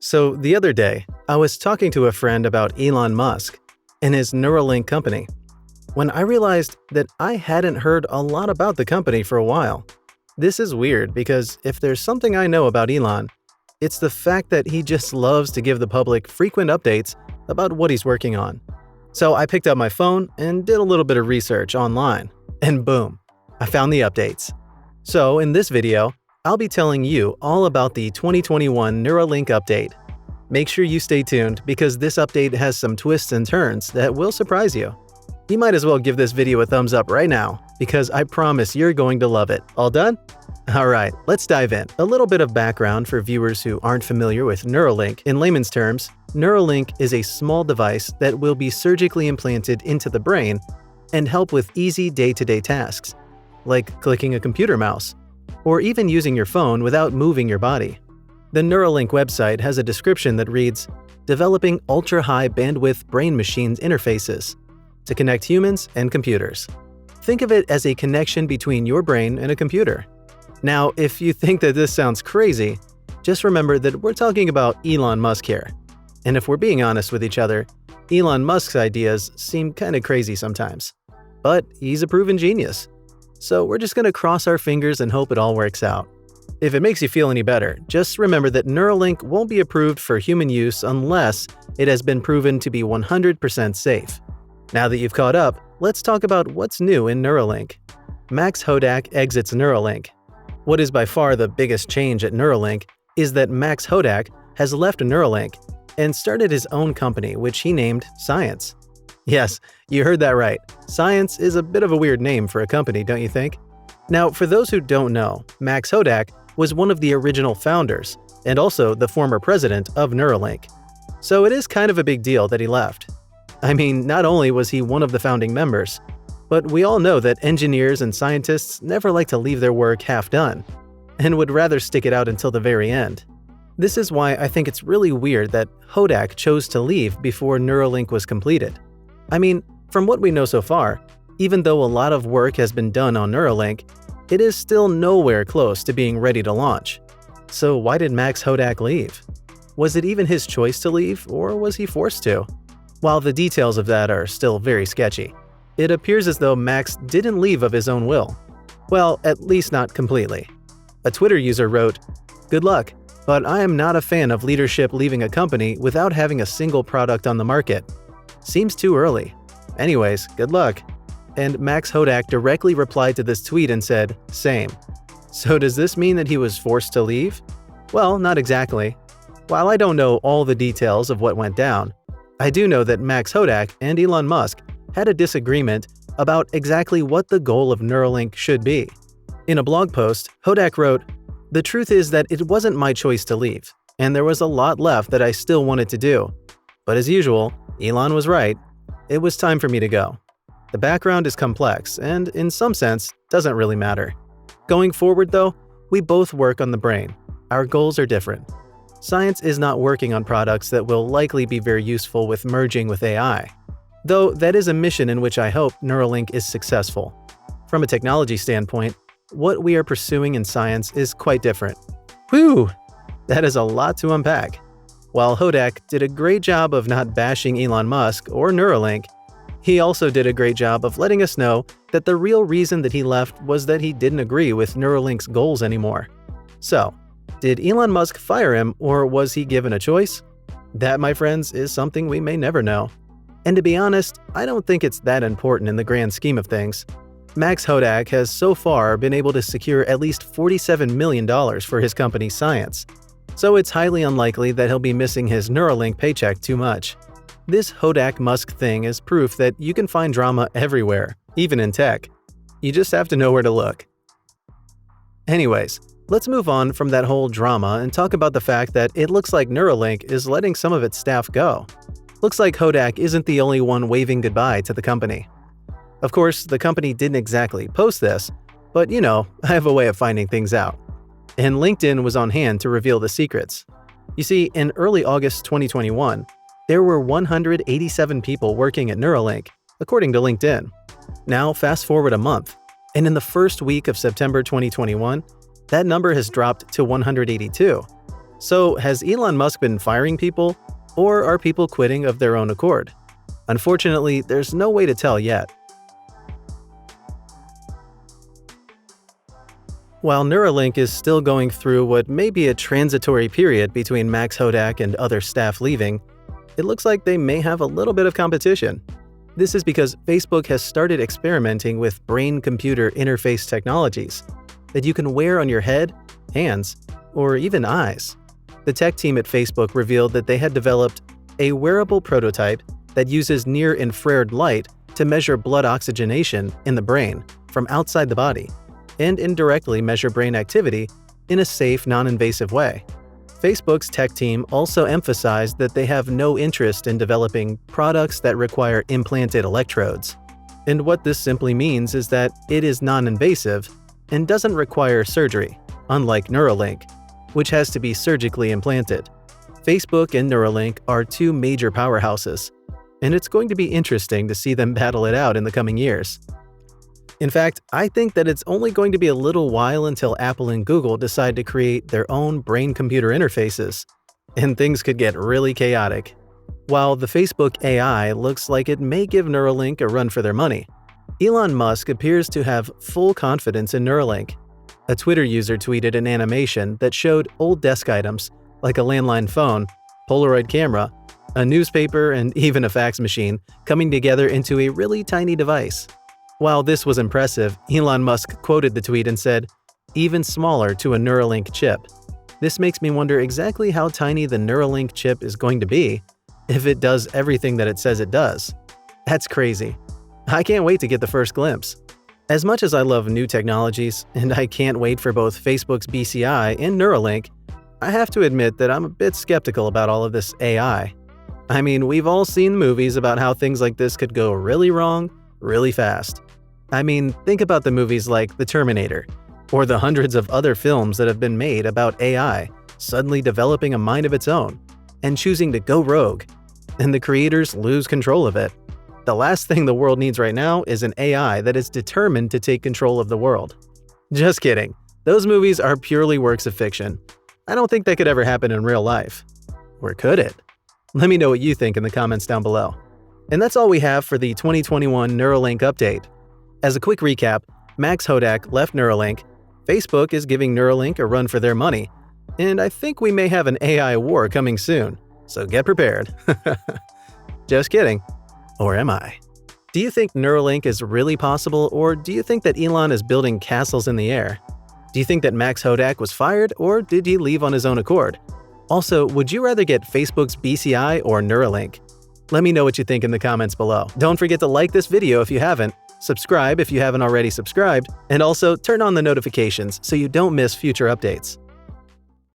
So the other day, I was talking to a friend about Elon Musk and his Neuralink company, when I realized that I hadn't heard a lot about the company for a while. This is weird because if there's something I know about Elon, it's the fact that he just loves to give the public frequent updates about what he's working on. So I picked up my phone and did a little bit of research online, and boom, I found the updates. So in this video, I'll be telling you all about the 2021 Neuralink update. Make sure you stay tuned because this update has some twists and turns that will surprise you. You might as well give this video a thumbs up right now because I promise you're going to love it. All done? Alright, let's dive in. A little bit of background for viewers who aren't familiar with Neuralink. In layman's terms, Neuralink is a small device that will be surgically implanted into the brain and help with easy day-to-day tasks, like clicking a computer mouse, or even using your phone without moving your body. The Neuralink website has a description that reads, "Developing ultra-high bandwidth brain-machine interfaces to connect humans and computers." Think of it as a connection between your brain and a computer. Now, if you think that this sounds crazy, just remember that we're talking about Elon Musk here. And if we're being honest with each other, Elon Musk's ideas seem kinda crazy sometimes. But he's a proven genius. So we're just gonna cross our fingers and hope it all works out. If it makes you feel any better, just remember that Neuralink won't be approved for human use unless it has been proven to be 100% safe. Now that you've caught up, let's talk about what's new in Neuralink. Max Hodak exits Neuralink. What is by far the biggest change at Neuralink is that Max Hodak has left Neuralink and started his own company, which he named Science. Yes, you heard that right. Science is a bit of a weird name for a company, don't you think? Now, for those who don't know, Max Hodak was one of the original founders and also the former president of Neuralink. So it is kind of a big deal that he left. I mean, not only was he one of the founding members, but we all know that engineers and scientists never like to leave their work half done and would rather stick it out until the very end. This is why I think it's really weird that Hodak chose to leave before Neuralink was completed. I mean, from what we know so far, even though a lot of work has been done on Neuralink, it is still nowhere close to being ready to launch. So why did Max Hodak leave? Was it even his choice to leave, or was he forced to? While the details of that are still very sketchy, it appears as though Max didn't leave of his own will. Well, at least not completely. A Twitter user wrote, "Good luck, but I am not a fan of leadership leaving a company without having a single product on the market. Seems too early. Anyways, good luck." And Max Hodak directly replied to this tweet and said, "Same." So does this mean that he was forced to leave? Well, not exactly. While I don't know all the details of what went down, I do know that Max Hodak and Elon Musk had a disagreement about exactly what the goal of Neuralink should be. In a blog post, Hodak wrote, "The truth is that it wasn't my choice to leave, and there was a lot left that I still wanted to do. But as usual, Elon was right. It was time for me to go. The background is complex and, in some sense, doesn't really matter. Going forward though, we both work on the brain. Our goals are different. Science is not working on products that will likely be very useful with merging with AI. Though that is a mission in which I hope Neuralink is successful. From a technology standpoint, what we are pursuing in science is quite different." Whew! That is a lot to unpack. While Hodak did a great job of not bashing Elon Musk or Neuralink, he also did a great job of letting us know that the real reason that he left was that he didn't agree with Neuralink's goals anymore. So, did Elon Musk fire him, or was he given a choice? That, my friends, is something we may never know. And to be honest, I don't think it's that important in the grand scheme of things. Max Hodak has so far been able to secure at least $47 million for his company Science. So it's highly unlikely that he'll be missing his Neuralink paycheck too much. This Hodak-Musk thing is proof that you can find drama everywhere, even in tech. You just have to know where to look. Anyways, let's move on from that whole drama and talk about the fact that it looks like Neuralink is letting some of its staff go. Looks like Hodak isn't the only one waving goodbye to the company. Of course, the company didn't exactly post this, but you know, I have a way of finding things out. And LinkedIn was on hand to reveal the secrets. You see, in early August 2021, there were 187 people working at Neuralink, according to LinkedIn. Now, fast forward a month, and in the first week of September 2021, that number has dropped to 182. So, has Elon Musk been firing people, or are people quitting of their own accord? Unfortunately, there's no way to tell yet. While Neuralink is still going through what may be a transitory period between Max Hodak and other staff leaving, it looks like they may have a little bit of competition. This is because Facebook has started experimenting with brain-computer interface technologies that you can wear on your head, hands, or even eyes. The tech team at Facebook revealed that they had developed a wearable prototype that uses near-infrared light to measure blood oxygenation in the brain from outside the body and indirectly measure brain activity in a safe, non-invasive way. Facebook's tech team also emphasized that they have no interest in developing products that require implanted electrodes. And what this simply means is that it is non-invasive and doesn't require surgery, unlike Neuralink, which has to be surgically implanted. Facebook and Neuralink are two major powerhouses, and it's going to be interesting to see them battle it out in the coming years. In fact, I think that it's only going to be a little while until Apple and Google decide to create their own brain-computer interfaces, and things could get really chaotic. While the Facebook AI looks like it may give Neuralink a run for their money, Elon Musk appears to have full confidence in Neuralink. A Twitter user tweeted an animation that showed old desk items like a landline phone, Polaroid camera, a newspaper, and even a fax machine coming together into a really tiny device. While this was impressive, Elon Musk quoted the tweet and said, "Even smaller to a Neuralink chip." This makes me wonder exactly how tiny the Neuralink chip is going to be if it does everything that it says it does. That's crazy. I can't wait to get the first glimpse. As much as I love new technologies, and I can't wait for both Facebook's BCI and Neuralink, I have to admit that I'm a bit skeptical about all of this AI. I mean, we've all seen movies about how things like this could go really wrong, really fast. I mean, think about the movies like The Terminator, or the hundreds of other films that have been made about AI suddenly developing a mind of its own and choosing to go rogue, and the creators lose control of it. The last thing the world needs right now is an AI that is determined to take control of the world. Just kidding. Those movies are purely works of fiction. I don't think that could ever happen in real life. Or could it? Let me know what you think in the comments down below. And that's all we have for the 2021 Neuralink update. As a quick recap, Max Hodak left Neuralink, Facebook is giving Neuralink a run for their money, and I think we may have an AI war coming soon, so get prepared. Just kidding. Or am I? Do you think Neuralink is really possible, or do you think that Elon is building castles in the air? Do you think that Max Hodak was fired, or did he leave on his own accord? Also, would you rather get Facebook's BCI or Neuralink? Let me know what you think in the comments below. Don't forget to like this video if you haven't, subscribe if you haven't already subscribed, and also turn on the notifications so you don't miss future updates.